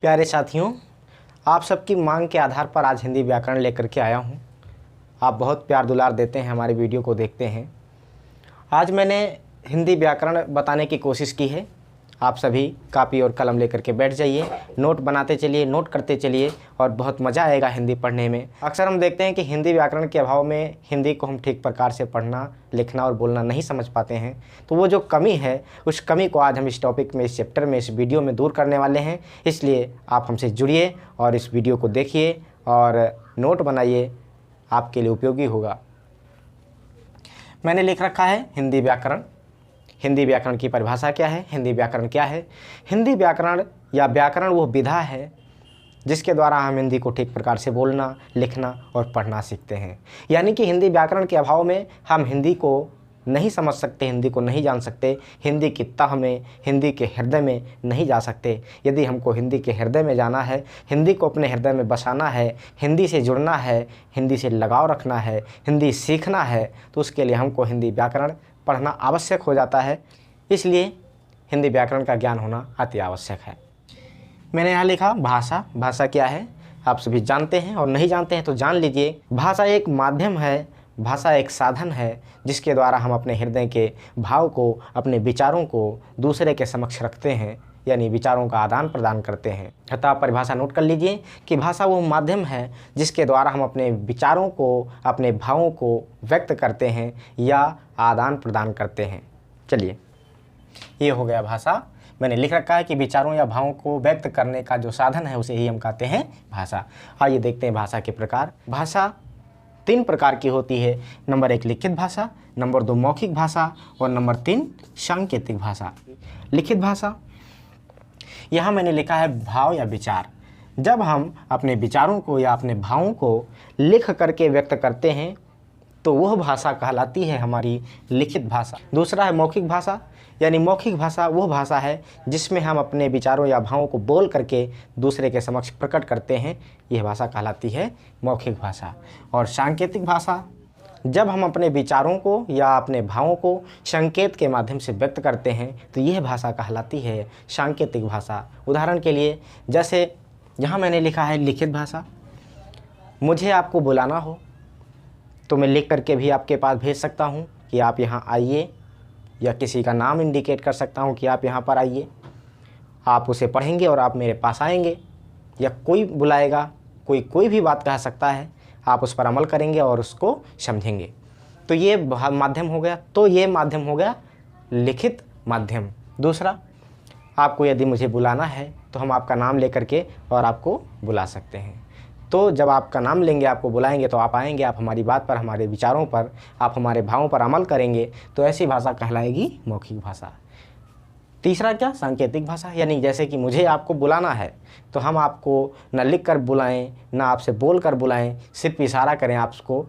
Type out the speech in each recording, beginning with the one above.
प्यारे साथियों, आप सबकी मांग के आधार पर आज हिंदी व्याकरण लेकर के आया हूँ। आप बहुत प्यार दुलार देते हैं, हमारे वीडियो को देखते हैं। आज मैंने हिंदी व्याकरण बताने की कोशिश की है। आप सभी कापी और कलम लेकर के बैठ जाइए, नोट बनाते चलिए, नोट करते चलिए और बहुत मज़ा आएगा हिंदी पढ़ने में। अक्सर हम देखते हैं कि हिंदी व्याकरण के अभाव में हिंदी को हम ठीक प्रकार से पढ़ना, लिखना और बोलना नहीं समझ पाते हैं। तो वो जो कमी है, उस कमी को आज हम इस टॉपिक में, इस चैप्टर में, इस वीडियो में दूर करने वाले हैं। इसलिए आप हमसे जुड़िए और इस वीडियो को देखिए और नोट बनाइए, आपके लिए उपयोगी होगा। मैंने लिख रखा है हिंदी व्याकरण। हिंदी व्याकरण की परिभाषा क्या है, हिंदी व्याकरण क्या है? हिंदी व्याकरण या व्याकरण वो विधा है जिसके द्वारा हम हिंदी को ठीक प्रकार से बोलना, लिखना और पढ़ना सीखते हैं। यानी कि हिंदी व्याकरण के अभाव में हम हिंदी को नहीं समझ सकते, हिंदी को नहीं जान सकते, हिंदी की तह में, हिंदी के हृदय में नहीं जा सकते। यदि हमको हिंदी के हृदय में जाना है, हिंदी को अपने हृदय में बसाना है, हिंदी से जुड़ना है, हिंदी से लगाव रखना है, हिंदी सीखना है, तो उसके लिए हमको हिंदी व्याकरण पढ़ना आवश्यक हो जाता है। इसलिए हिंदी व्याकरण का ज्ञान होना अति आवश्यक है। मैंने यहाँ लिखा भाषा। भाषा क्या है आप सभी जानते हैं, और नहीं जानते हैं तो जान लीजिए। भाषा एक माध्यम है, भाषा एक साधन है जिसके द्वारा हम अपने हृदय के भाव को, अपने विचारों को दूसरे के समक्ष रखते हैं, यानी विचारों का आदान प्रदान करते हैं। अतः आप परिभाषा नोट कर लीजिए कि भाषा वो माध्यम है जिसके द्वारा हम अपने विचारों को, अपने भावों को व्यक्त करते हैं या आदान प्रदान करते हैं। चलिए, ये हो गया भाषा। मैंने लिख रखा है कि विचारों या भावों को व्यक्त करने का जो साधन है उसे ही हम कहते हैं भाषा। आइए देखते हैं भाषा के प्रकार। भाषा 3 प्रकार की होती है। नंबर 1 लिखित भाषा, नंबर 2 मौखिक भाषा और नंबर 3 सांकेतिक भाषा। लिखित भाषा, यहाँ मैंने लिखा है भाव या विचार। जब हम अपने विचारों को या अपने भावों को लिख करके व्यक्त करते हैं तो वह भाषा कहलाती है हमारी लिखित भाषा। दूसरा है मौखिक भाषा, यानी मौखिक भाषा वो भाषा है जिसमें हम अपने विचारों या भावों को बोल करके दूसरे के समक्ष प्रकट करते हैं, यह भाषा कहलाती है मौखिक भाषा। और सांकेतिक भाषा, जब हम अपने विचारों को या अपने भावों को संकेत के माध्यम से व्यक्त करते हैं तो यह भाषा कहलाती है सांकेतिक भाषा। उदाहरण के लिए, जैसे यहाँ मैंने लिखा है लिखित भाषा। मुझे आपको बुलाना हो तो मैं लिख करके भी आपके पास भेज सकता हूँ कि आप यहाँ आइए, या किसी का नाम इंडिकेट कर सकता हूँ कि आप यहाँ पर आइए। आप उसे पढ़ेंगे और आप मेरे पास आएंगे, या कोई बुलाएगा, कोई भी बात कह सकता है, आप उस पर अमल करेंगे और उसको समझेंगे। तो ये माध्यम हो गया। तो ये माध्यम हो गया लिखित माध्यम। दूसरा, आपको यदि मुझे बुलाना है तो हम आपका नाम लेकर के और आपको बुला सकते हैं। तो जब आपका नाम लेंगे, आपको बुलाएंगे तो आप आएंगे, आप हमारी बात पर, हमारे विचारों पर, आप हमारे भावों पर अमल करेंगे, तो ऐसी भाषा कहलाएगी मौखिक भाषा। तीसरा क्या, सांकेतिक भाषा, यानी जैसे कि मुझे आपको बुलाना है तो हम आपको न लिख कर बुलाएं, ना आपसे बोल कर बुलाएं, सिर्फ इशारा करें आपको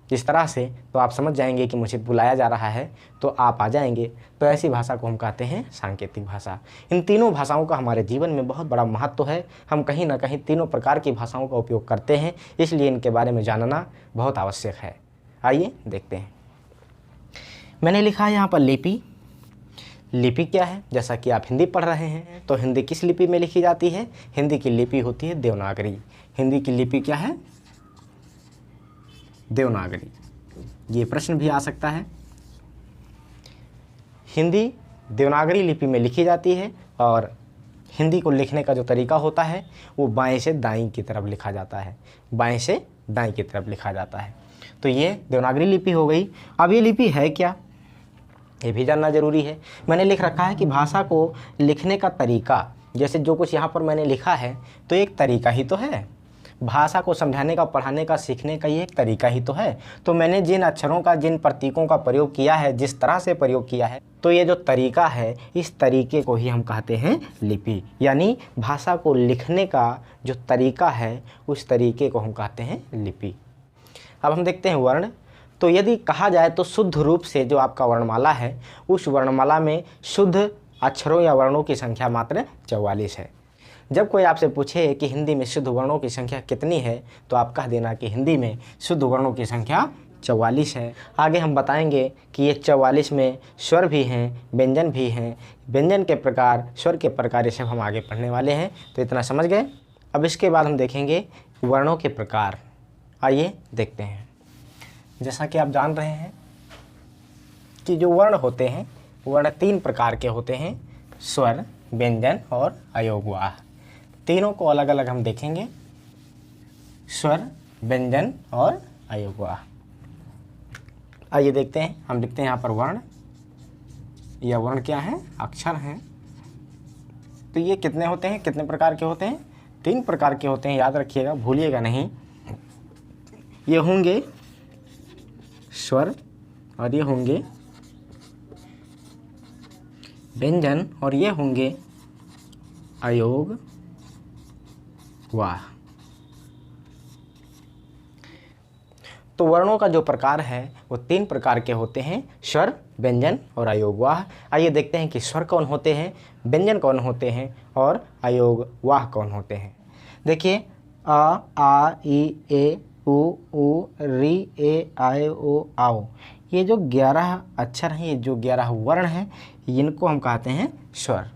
इस तरह से, तो आप समझ जाएंगे कि मुझे बुलाया जा रहा है, तो आप आ जाएंगे। तो ऐसी भाषा को हम कहते हैं सांकेतिक भाषा। इन तीनों भाषाओं का हमारे जीवन में बहुत बड़ा महत्व है। हम कहीं ना कहीं तीनों प्रकार की भाषाओं का उपयोग करते हैं, इसलिए इनके बारे में जानना बहुत आवश्यक है। आइए देखते हैं। मैंने लिखा है यहाँ पर लिपि। लिपि क्या है? जैसा कि आप हिंदी पढ़ रहे हैं तो हिंदी किस लिपि में लिखी जाती है? हिंदी की लिपि होती है देवनागरी। हिंदी की लिपि क्या है? देवनागरी। ये प्रश्न भी आ सकता है। हिंदी देवनागरी लिपि में लिखी जाती है और हिंदी को लिखने का जो तरीका होता है वो बाएं से दाएं की तरफ लिखा जाता है। बाएं से दाएं की तरफ लिखा जाता है। तो ये देवनागरी लिपि हो गई। अब ये लिपि है क्या, ये भी जानना जरूरी है। मैंने लिख रखा है कि भाषा को लिखने का तरीका, जैसे जो कुछ यहाँ पर मैंने लिखा है तो एक तरीका ही तो है। भाषा को समझाने का, पढ़ाने का, सीखने का ये एक तरीका ही तो है। तो मैंने जिन अक्षरों का, जिन प्रतीकों का प्रयोग किया है, जिस तरह से प्रयोग किया है, तो ये जो तरीका है, इस तरीके को ही हम कहते हैं लिपि। यानी भाषा को लिखने का जो तरीका है, उस तरीके को हम कहते हैं लिपि। अब हम देखते हैं वर्ण। तो यदि कहा जाए तो शुद्ध रूप से जो आपका वर्णमाला है, उस वर्णमाला में शुद्ध अक्षरों या वर्णों की संख्या मात्र 44 है। जब कोई आपसे पूछे कि हिंदी में शुद्ध वर्णों की संख्या कितनी है, तो आप कह देना कि हिंदी में शुद्ध वर्णों की संख्या 44 है। आगे हम बताएंगे कि ये 44 में स्वर भी हैं, व्यंजन भी हैं, व्यंजन के प्रकार, स्वर के प्रकार, ये सब हम आगे पढ़ने वाले हैं। तो इतना समझ गए। अब इसके बाद हम देखेंगे वर्णों के प्रकार। आइए देखते हैं। जैसा कि आप जान रहे हैं कि जो वर्ण होते हैं, वर्ण 3 प्रकार के होते हैं, स्वर, व्यंजन और अयोगवाह। तीनों को अलग अलग हम देखेंगे, स्वर, व्यंजन और अयोगवाह। आइए देखते हैं। हम लिखते हैं यहाँ पर वर्ण। यह वर्ण क्या है? अक्षर हैं। तो ये कितने होते हैं, कितने प्रकार के होते हैं? 3 प्रकार के होते हैं, याद रखिएगा, भूलिएगा नहीं। ये होंगे स्वर और ये होंगे व्यंजन और ये होंगे अयोगवाह। तो वर्णों का जो प्रकार है वो 3 प्रकार के होते हैं, स्वर, व्यंजन और अयोगवाह। आइए देखते हैं कि स्वर कौन होते हैं, व्यंजन कौन होते हैं और अयोगवाह कौन होते हैं। देखिए, अ, आ, ई, ए, उ, री, ए, आए, ओ, आओ, ये जो 11 अक्षर हैं, ये जो 11 वर्ण हैं, इनको हम कहते हैं स्वर।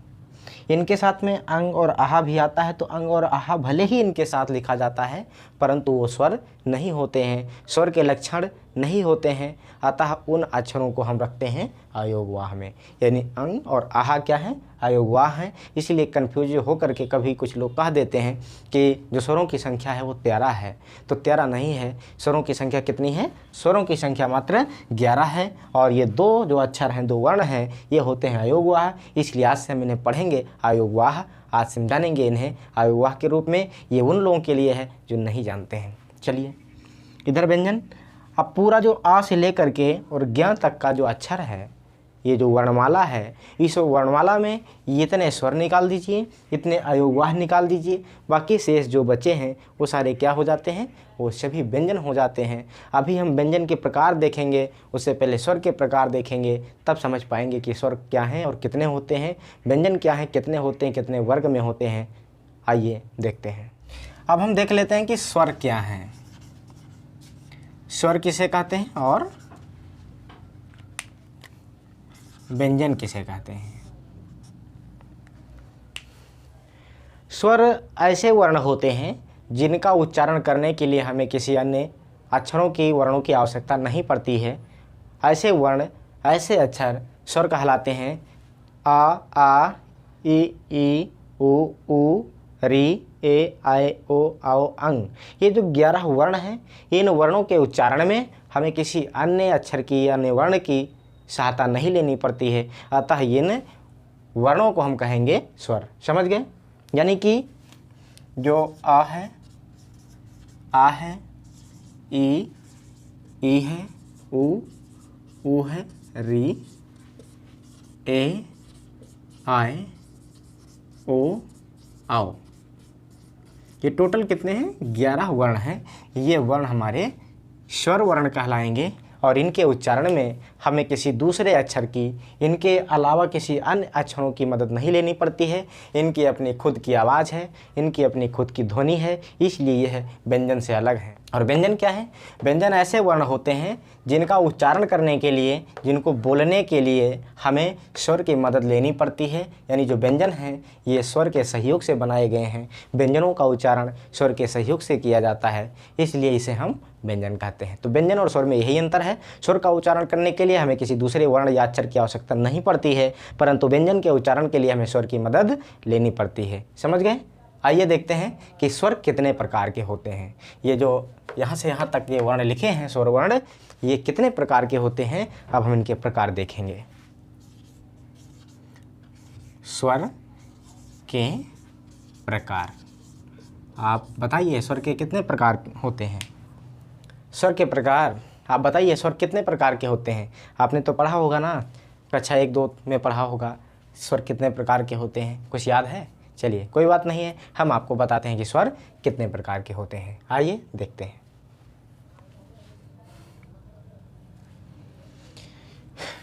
इनके साथ में अंग और आहा भी आता है। तो अंग और आहा भले ही इनके साथ लिखा जाता है, परंतु वो स्वर नहीं होते हैं, स्वर के लक्षण नहीं होते हैं। अतः उन अक्षरों को हम रखते हैं अयोगवाह में। यानी अंग और आहा क्या है? अयोगवाह हैं। इसलिए कन्फ्यूज होकर के कभी कुछ लोग कह देते हैं कि जो स्वरों की संख्या है वो 13 है। तो 13 नहीं है। स्वरों की संख्या कितनी है? स्वरों की संख्या मात्र 11 है। और ये 2 जो अक्षर हैं, 2 वर्ण हैं, ये होते हैं अयोगवाह। इसलिए आज से हम इन्हें पढ़ेंगे अयोगवाह। आज से हम जानेंगे इन्हें अयोगवाह के रूप में। ये उन लोगों के लिए है जो नहीं जानते हैं। चलिए इधर व्यंजन। अब पूरा जो आ से लेकर के और ज्ञ तक का जो अक्षर है, ये जो वर्णमाला है, इस वर्णमाला में इतने स्वर निकाल दीजिए, इतने अयोगवाह निकाल दीजिए। बाकी शेष जो बचे हैं वो सारे क्या हो जाते हैं? वो सभी व्यंजन हो जाते हैं। अभी हम व्यंजन के प्रकार देखेंगे, उससे पहले स्वर के प्रकार देखेंगे, तब समझ पाएंगे कि स्वर क्या हैं और कितने होते हैं, व्यंजन क्या हैं, कितने होते हैं, कितने वर्ग में होते हैं। आइए देखते हैं। अब हम देख लेते हैं कि स्वर क्या हैं। स्वर किसे कहते हैं और व्यंजन किसे कहते हैं? स्वर ऐसे वर्ण होते हैं जिनका उच्चारण करने के लिए हमें किसी अन्य अक्षरों की, वर्णों की आवश्यकता नहीं पड़ती है। ऐसे वर्ण, ऐसे अक्षर स्वर कहलाते हैं। आ, ई, उ, री, ए, आए, ओ, आओ, अंग। ये जो 11 वर्ण हैं, इन वर्णों के उच्चारण में हमें किसी अन्य अक्षर की, अन्य वर्ण की सहायता नहीं लेनी पड़ती है। अतः इन वर्णों को हम कहेंगे स्वर। समझ गए? यानी कि जो आ है, ई है, उ है, री, ए, आए, ओ, आओ, ये टोटल कितने हैं? 11 वर्ण हैं। ये वर्ण हमारे स्वर वर्ण कहलाएंगे और इनके उच्चारण में हमें किसी दूसरे अक्षर की, इनके अलावा किसी अन्य अक्षरों की मदद नहीं लेनी पड़ती है। इनकी अपनी खुद की आवाज़ है, इनकी अपनी खुद की ध्वनि है, इसलिए यह व्यंजन से अलग है। और व्यंजन क्या है? व्यंजन ऐसे वर्ण होते हैं जिनका उच्चारण करने के लिए, जिनको बोलने के लिए हमें स्वर की मदद लेनी पड़ती है। यानी जो व्यंजन हैं ये स्वर के सहयोग से बनाए गए हैं। व्यंजनों का उच्चारण स्वर के सहयोग से किया जाता है, इसलिए इसे हम व्यंजन कहते हैं। तो व्यंजन और स्वर में यही अंतर है। स्वर का उच्चारण करने के लिए हमें किसी दूसरे वर्ण या अक्षर की आवश्यकता नहीं पड़ती है, परंतु व्यंजन के उच्चारण के लिए हमें स्वर की मदद लेनी पड़ती है। समझ गए? आइए देखते हैं कि स्वर कितने प्रकार के होते हैं। ये जो यहाँ से यहाँ तक ये वर्ण लिखे हैं, स्वर वर्ण, ये कितने प्रकार के होते हैं, अब हम इनके प्रकार देखेंगे। स्वर के प्रकार। आप बताइए स्वर के कितने प्रकार होते हैं? स्वर के प्रकार आप बताइए, स्वर कितने प्रकार के होते हैं? आपने तो पढ़ा होगा ना, कक्षा 1-2 में पढ़ा होगा स्वर कितने प्रकार के होते हैं। कुछ याद है? चलिए कोई बात नहीं है, हम आपको बताते हैं कि स्वर कितने प्रकार के होते हैं। आइए देखते हैं।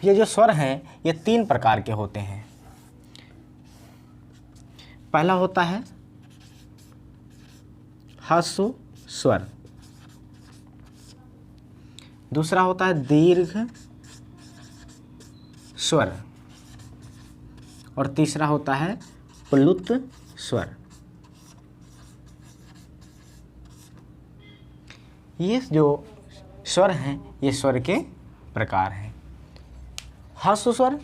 ये जो स्वर हैं ये 3 प्रकार के होते हैं। पहला होता है ह्रस्व स्वर। दूसरा होता है दीर्घ स्वर और तीसरा होता है प्लुत स्वर। ये जो स्वर हैं ये स्वर के प्रकार हैं। ह्रस्व स्वर,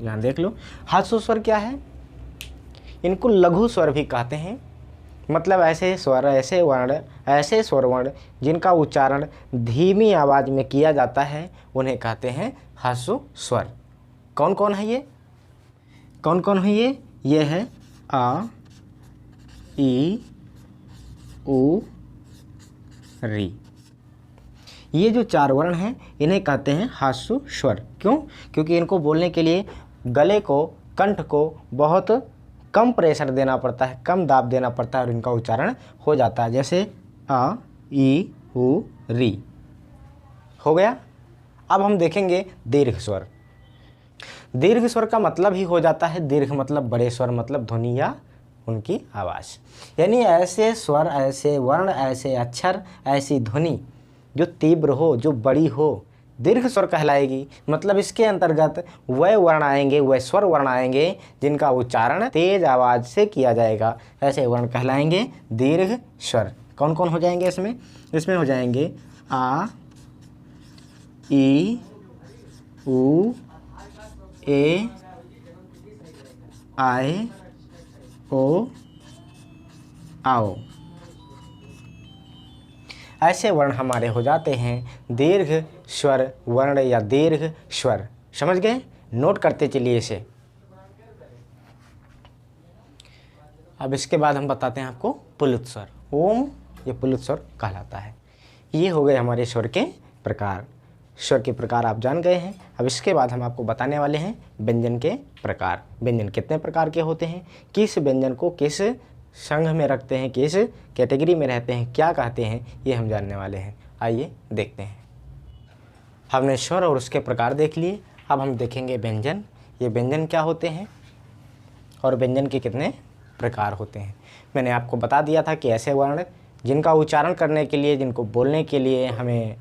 यहाँ देख लो, ह्रस्व स्वर क्या है? इनको लघु स्वर भी कहते हैं। मतलब ऐसे स्वर, ऐसे वर्ण, ऐसे स्वर वर्ण जिनका उच्चारण धीमी आवाज़ में किया जाता है उन्हें कहते हैं ह्रस्व स्वर। कौन कौन है ये? कौन कौन है ये? ये है आ, ई, उ, री। ये जो चार वर्ण हैं इन्हें कहते हैं ह्रस्व स्वर। क्यों? क्योंकि इनको बोलने के लिए गले को, कंठ को बहुत कम प्रेशर देना पड़ता है, कम दाब देना पड़ता है और इनका उच्चारण हो जाता है। जैसे आ, ई, उ, री हो गया। अब हम देखेंगे दीर्घ स्वर। दीर्घ स्वर का मतलब ही हो जाता है, दीर्घ मतलब बड़े स्वर, मतलब ध्वनि या उनकी आवाज़। यानी ऐसे स्वर, ऐसे वर्ण, ऐसे अक्षर, ऐसी ध्वनि जो तीव्र हो, जो बड़ी हो, दीर्घ स्वर कहलाएगी। मतलब इसके अंतर्गत वह वर्ण आएंगे, वह स्वर वर्ण आएंगे जिनका उच्चारण तेज आवाज़ से किया जाएगा, ऐसे वर्ण कहलाएंगे दीर्घ स्वर। कौन कौन हो जाएंगे इसमें? इसमें हो जाएंगे आ, ई, उ, ए, आए, ओ, आओ। ऐसे वर्ण हमारे हो जाते हैं दीर्घ स्वर वर्ण या दीर्घ स्वर। समझ गए? नोट करते चलिए इसे। अब इसके बाद हम बताते हैं आपको प्लुत स्वर। ओम, ये प्लुत स्वर कहलाता है। ये हो गए हमारे स्वर के प्रकार। स्वर के प्रकार आप जान गए हैं। अब इसके बाद हम आपको बताने वाले हैं व्यंजन के प्रकार। व्यंजन कितने प्रकार के होते हैं, किस व्यंजन को किस संघ में रखते हैं, किस कैटेगरी में रहते हैं, क्या कहते हैं, ये हम जानने वाले हैं। आइए देखते हैं। हमने स्वर और उसके प्रकार देख लिए। अब हम देखेंगे व्यंजन। ये व्यंजन क्या होते हैं और व्यंजन के कितने प्रकार होते हैं। मैंने आपको बता दिया था कि ऐसे वर्ण जिनका उच्चारण करने के लिए, जिनको बोलने के लिए हमें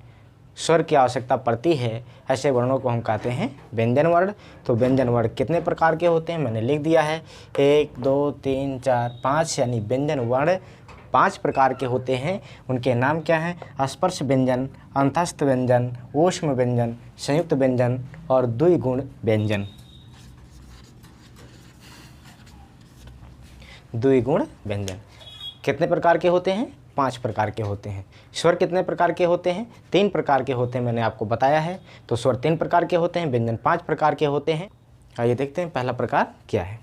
स्वर की आवश्यकता पड़ती है, ऐसे वर्णों को हम कहते हैं व्यंजन वर्ण। तो व्यंजन वर्ण कितने प्रकार के होते हैं मैंने लिख दिया है, 1 2 3 4 5, यानी व्यंजन वर्ण 5 प्रकार के होते हैं। उनके नाम क्या हैं? स्पर्श व्यंजन, अंतस्थ व्यंजन, ऊष्म व्यंजन, संयुक्त व्यंजन और द्विगुण व्यंजन। द्विगुण व्यंजन कितने प्रकार के होते हैं? 5 प्रकार के होते हैं। स्वर कितने प्रकार के होते हैं? 3 प्रकार के होते हैं, मैंने आपको बताया है। तो स्वर 3 प्रकार के होते हैं, व्यंजन 5 प्रकार के होते हैं। आइए देखते हैं पहला प्रकार क्या है।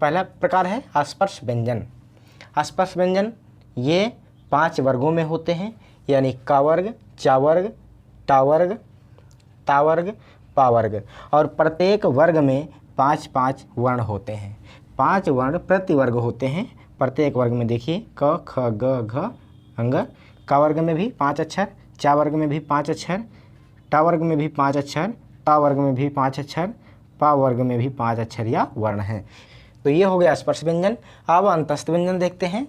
पहला प्रकार है स्पर्श व्यंजन। स्पर्श व्यंजन ये 5 वर्गों में होते हैं, यानी क वर्ग, च वर्ग, ट वर्ग, ता वर्ग, पा वर्ग। और प्रत्येक वर्ग में 5-5 वर्ण होते हैं। 5 वर्ण प्रति वर्ग होते हैं। प्रत्येक वर्ग में देखिए क, ख, ग, घ, अंग। क वर्ग में भी 5 अक्षर, च वर्ग में भी 5 अक्षर, ट वर्ग में भी 5 अक्षर, ता वर्ग में भी 5 अक्षर, पा वर्ग में भी 5 अक्षर या वर्ण हैं। तो ये हो गया स्पर्श व्यंजन। अब अंतस्थ व्यंजन देखते हैं।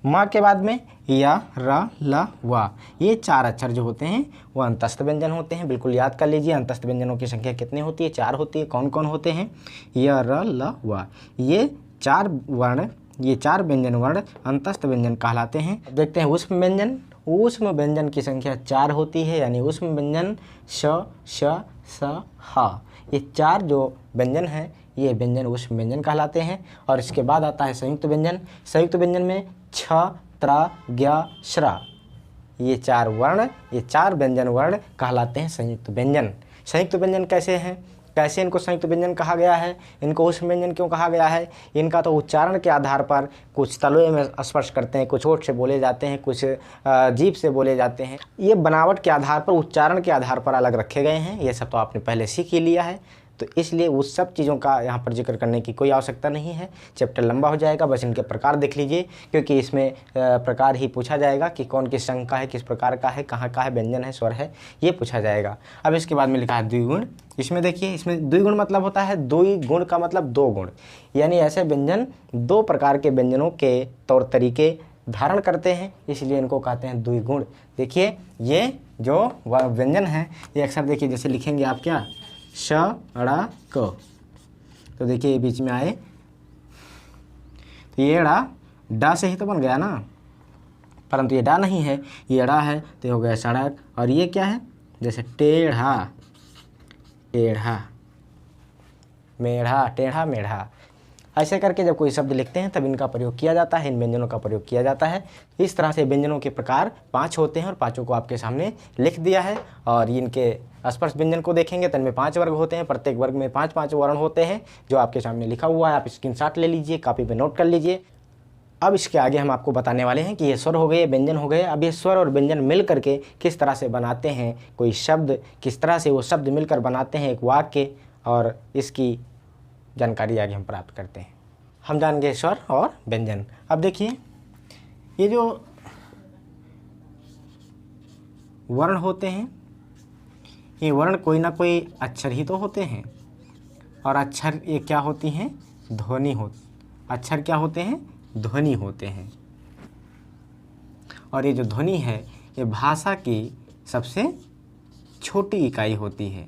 माँ के बाद में या, र, ल, व, ये 4 अक्षर जो होते हैं वो अंतस्थ व्यंजन होते हैं। बिल्कुल याद कर लीजिए अंतस्थ व्यंजनों की संख्या कितनी होती है? 4 होती है। कौन कौन होते हैं? य, र, ल, व। ये 4 वर्ण, ये 4 व्यंजन वर्ण अंतस्थ व्यंजन कहलाते हैं। देखते हैं ऊष्म व्यंजन। ऊष्म व्यंजन की संख्या 4 होती है, यानी ऊष्म व्यंजन श, श, स, ह। ये 4 जो व्यंजन हैं ये व्यंजन ऊष्म व्यंजन कहलाते हैं। और इसके बाद आता है संयुक्त व्यंजन। संयुक्त व्यंजन में छ, त्र, ज्ञ, श्र, ये 4 वर्ण, ये 4 व्यंजन वर्ण कहलाते हैं संयुक्त व्यंजन। संयुक्त व्यंजन कैसे हैं? कैसे इनको संयुक्त व्यंजन कहा गया है? इनको ऊष्म व्यंजन क्यों कहा गया है? इनका तो उच्चारण के आधार पर कुछ तलवे में स्पर्श करते हैं, कुछ होठ से बोले जाते हैं, कुछ जीभ से बोले जाते हैं। ये बनावट के आधार पर, उच्चारण के आधार पर अलग रखे गए हैं। ये सब तो आपने पहले सीख ही लिया है, तो इसलिए उस सब चीज़ों का यहाँ पर जिक्र करने की कोई आवश्यकता नहीं है। चैप्टर लंबा हो जाएगा, बस इनके प्रकार देख लीजिए, क्योंकि इसमें प्रकार ही पूछा जाएगा कि कौन किस संघ का है, किस प्रकार का है, कहाँ का है, व्यंजन है, स्वर है, ये पूछा जाएगा। अब इसके बाद में लिखा है द्विगुण। इसमें देखिए, इसमें द्विगुण मतलब होता है, द्विगुण का मतलब 2 गुण, यानी ऐसे व्यंजन 2 प्रकार के व्यंजनों के तौर तरीके धारण करते हैं, इसलिए इनको कहते हैं द्विगुण। देखिए ये जो व्यंजन है ये अक्सर देखिए जैसे लिखेंगे आप क्या, श अड़ा क, तो देखिए ये बीच में आए तो ये अड़ा डा से ही तो बन गया ना, परंतु ये डा नहीं है, ये अड़ा है तो हो गया सड़क। और ये क्या है, जैसे टेढ़ा, टेढ़ा, मेढ़ा, टेढ़ा मेढ़ा, ऐसे करके जब कोई शब्द लिखते हैं तब इनका प्रयोग किया जाता है, इन व्यंजनों का प्रयोग किया जाता है। इस तरह से व्यंजनों के प्रकार 5 होते हैं और 5 को आपके सामने लिख दिया है। और इनके स्पर्श व्यंजन को देखेंगे तो इनमें 5 वर्ग होते हैं, प्रत्येक वर्ग में 5-5 वर्ण होते हैं जो आपके सामने लिखा हुआ है। आप स्क्रीनशॉट ले लीजिए, कॉपी पे नोट कर लीजिए। अब इसके आगे हम आपको बताने वाले हैं कि ये स्वर हो गए, व्यंजन हो गए। अब ये स्वर और व्यंजन मिल करके किस तरह से बनाते हैं कोई शब्द, किस तरह से वो शब्द मिलकर बनाते हैं एक वाक्य, और इसकी जानकारी आगे हम प्राप्त करते हैं। हम जान गए स्वर और व्यंजन। अब देखिए ये जो वर्ण होते हैं, ये वर्ण कोई ना कोई अक्षर ही तो होते हैं, और अक्षर ये क्या होती हैं, ध्वनि हो, अक्षर क्या होते हैं, ध्वनि होते हैं। और ये जो ध्वनि है ये भाषा की सबसे छोटी इकाई होती है,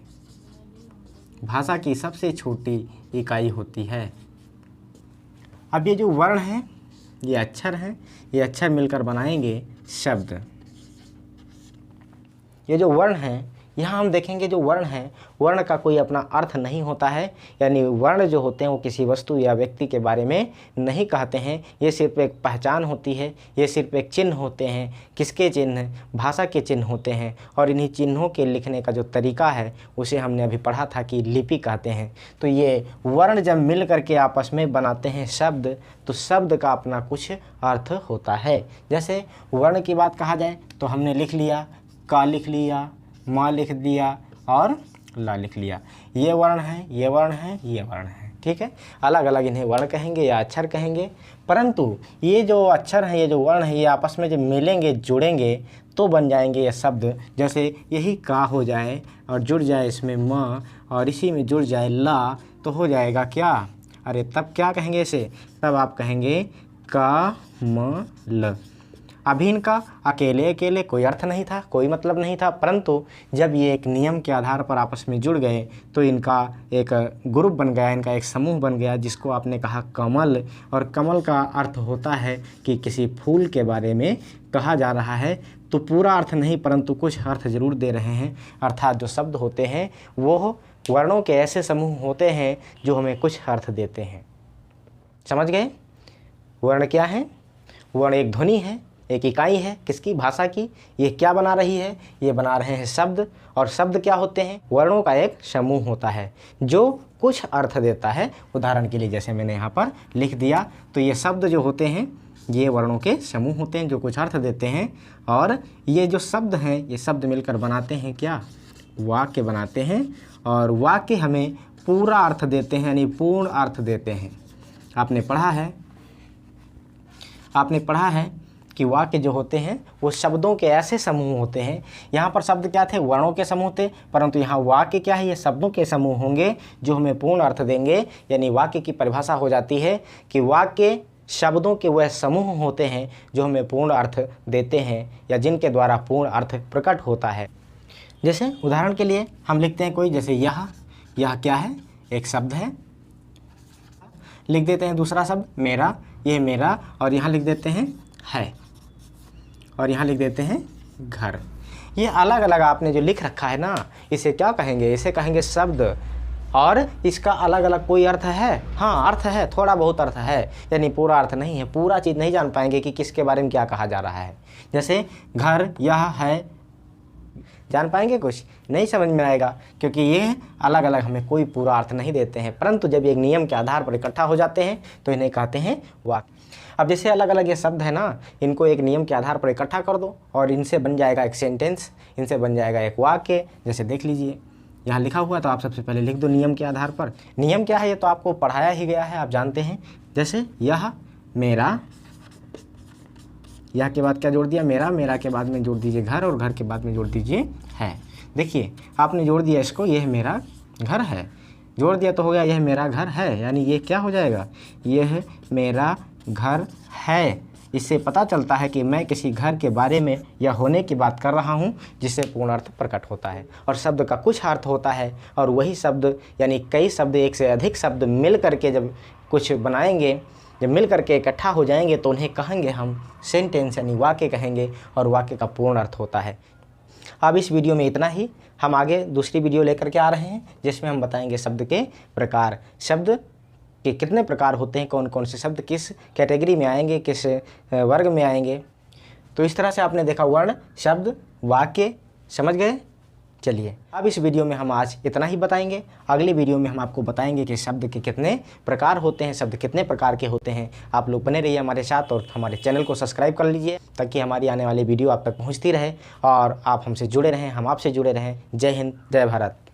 भाषा की सबसे छोटी इकाई होती है। अब ये जो वर्ण हैं, ये अक्षर हैं, ये अक्षर मिलकर बनाएंगे शब्द। ये जो वर्ण हैं, यहाँ हम देखेंगे जो वर्ण हैं, वर्ण का कोई अपना अर्थ नहीं होता है, यानी वर्ण जो होते हैं वो किसी वस्तु या व्यक्ति के बारे में नहीं कहते हैं। ये सिर्फ एक पहचान होती है, ये सिर्फ एक चिन्ह होते हैं। किसके चिन्ह, भाषा के चिन्ह होते हैं। और इन्हीं चिन्हों के लिखने का जो तरीका है उसे हमने अभी पढ़ा था कि लिपि कहते हैं। तो ये वर्ण जब मिल करके आपस में बनाते हैं शब्द, तो शब्द का अपना कुछ अर्थ होता है। जैसे वर्ण की बात कहा जाए तो हमने लिख लिया, का लिख लिया, माँ लिख दिया और ला लिख लिया। ये वर्ण है, ये वर्ण है, ये वर्ण है, ठीक है। अलग अलग इन्हें वर्ण कहेंगे या अक्षर कहेंगे। परंतु ये जो अक्षर हैं, ये जो वर्ण है, ये आपस में जब मिलेंगे, जुड़ेंगे तो बन जाएंगे ये शब्द। जैसे यही का हो जाए और जुड़ जाए इसमें म, और इसी में जुड़ जाए ला, तो हो जाएगा क्या, अरे तब क्या कहेंगे इसे, तब आप कहेंगे का म ल। अभी इनका अकेले अकेले कोई अर्थ नहीं था, कोई मतलब नहीं था, परंतु जब ये एक नियम के आधार पर आपस में जुड़ गए तो इनका एक ग्रुप बन गया, इनका एक समूह बन गया, जिसको आपने कहा कमल। और कमल का अर्थ होता है कि किसी फूल के बारे में कहा जा रहा है। तो पूरा अर्थ नहीं, परंतु कुछ अर्थ जरूर दे रहे हैं। अर्थात जो शब्द होते हैं वो वर्णों के ऐसे समूह होते हैं जो हमें कुछ अर्थ देते हैं। समझ गए? वर्ण क्या है? वर्ण एक ध्वनि है, एक इकाई है, किसकी, भाषा की। ये क्या बना रही है, ये बना रहे हैं शब्द। और शब्द क्या होते हैं, वर्णों का एक समूह होता है जो कुछ अर्थ देता है। उदाहरण के लिए जैसे मैंने यहाँ पर लिख दिया, तो ये शब्द जो होते हैं ये वर्णों के समूह होते हैं जो कुछ अर्थ देते हैं। और ये जो शब्द हैं, ये शब्द मिलकर बनाते हैं क्या, वाक्य बनाते हैं। और वाक्य हमें पूरा अर्थ देते हैं, यानी पूर्ण अर्थ देते हैं। आपने पढ़ा है कि वाक्य जो होते हैं वो शब्दों के ऐसे समूह होते हैं। यहाँ पर शब्द क्या थे, वर्णों के समूह थे, परंतु यहाँ वाक्य क्या है, ये शब्दों के समूह होंगे जो हमें पूर्ण अर्थ देंगे। यानी वाक्य की परिभाषा हो जाती है कि वाक्य शब्दों के वह समूह होते हैं जो हमें पूर्ण अर्थ देते हैं या जिनके द्वारा पूर्ण अर्थ प्रकट होता है। जैसे उदाहरण के लिए हम लिखते हैं कोई, जैसे यह क्या है, एक शब्द है। लिख देते हैं दूसरा शब्द मेरा, यह मेरा, और यहाँ लिख देते हैं है, और यहाँ लिख देते हैं घर। ये अलग अलग आपने जो लिख रखा है ना, इसे क्या कहेंगे, इसे कहेंगे शब्द। और इसका अलग अलग कोई अर्थ है, हाँ अर्थ है, थोड़ा बहुत अर्थ है, यानी पूरा अर्थ नहीं है। पूरा चीज़ नहीं जान पाएंगे कि किसके बारे में क्या कहा जा रहा है। जैसे घर, यह है, जान पाएंगे, कुछ नहीं समझ में आएगा, क्योंकि ये अलग अलग हमें कोई पूरा अर्थ नहीं देते हैं। परंतु जब एक नियम के आधार पर इकट्ठा हो जाते हैं तो इन्हें कहते हैं वाक्य। अब जैसे अलग अलग ये शब्द है ना, इनको एक नियम के आधार पर इकट्ठा कर दो और इनसे बन जाएगा एक सेंटेंस, इनसे बन जाएगा एक वाक्य। जैसे देख लीजिए यहाँ लिखा हुआ, तो आप सबसे पहले लिख दो नियम के आधार पर। नियम क्या है, ये तो आपको पढ़ाया ही गया है, आप जानते हैं। जैसे यह मेरा, यह के बाद क्या जोड़ दिया, मेरा, मेरा के बाद में जोड़ दीजिए घर, और घर के बाद में जोड़ दीजिए है। देखिए आपने जोड़ दिया इसको, यह मेरा घर है, जोड़ दिया तो हो गया यह मेरा घर है। यानी ये क्या हो जाएगा, यह मेरा घर है, इससे पता चलता है कि मैं किसी घर के बारे में या होने की बात कर रहा हूँ, जिससे पूर्ण अर्थ प्रकट होता है। और शब्द का कुछ अर्थ होता है और वही शब्द यानी कई शब्द, एक से अधिक शब्द मिल करके जब कुछ बनाएंगे, जब मिल करके इकट्ठा हो जाएंगे तो उन्हें कहेंगे हम सेंटेंस यानी वाक्य कहेंगे, और वाक्य का पूर्ण अर्थ होता है। अब इस वीडियो में इतना ही। हम आगे दूसरी वीडियो लेकर के आ रहे हैं जिसमें हम बताएंगे शब्द के प्रकार, शब्द के कितने प्रकार होते हैं, कौन कौन से शब्द किस कैटेगरी में आएंगे, किस वर्ग में आएंगे। तो इस तरह से आपने देखा वर्ण, शब्द, वाक्य, समझ गए। चलिए अब इस वीडियो में हम आज इतना ही बताएंगे। अगली वीडियो में हम आपको बताएंगे कि शब्द के कितने प्रकार होते हैं, शब्द कितने प्रकार के होते हैं। आप लोग बने रहिए हमारे साथ और हमारे चैनल को सब्सक्राइब कर लीजिए ताकि हमारी आने वाली वीडियो आप तक पहुंचती रहे और आप हमसे जुड़े रहें, हम आपसे जुड़े रहें। जय हिंद, जय भारत।